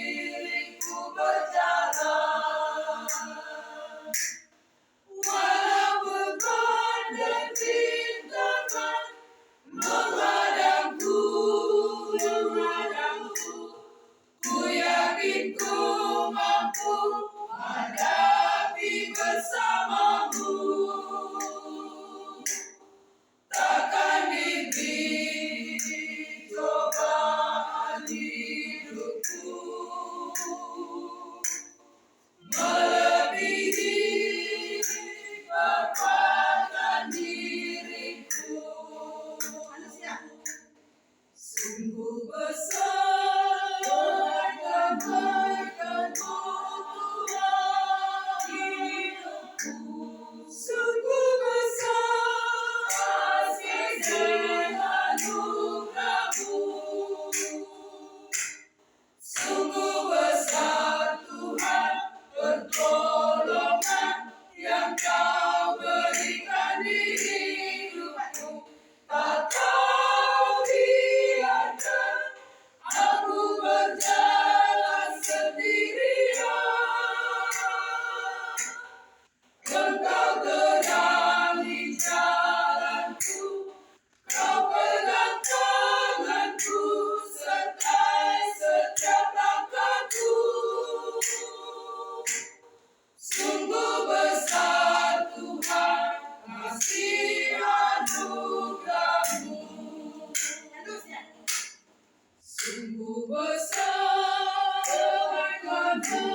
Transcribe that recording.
diriku berjalan. Walau beban dan rintangan menghadangku, ku yakin ku mampu hadapi bersamamu. Takkan diberi cobaan hidupku melebihi kekuatan diriku. Sungguh besar kebaikan-Mu Tuhan hidupku. Sungguh besar kasih dan anugerah-Mu. Sungguh besar Tuhan pertolongan yang Kau berikan di hidupku. Tak Kau biarkan aku berjalan sendirian. Engkau terangi jalanku, Kau pegang tanganku, sertai setiap langkahku. Sungguh besar Tuhan kasih anugerah-Mu. Sungguh besar kebaikan-Mu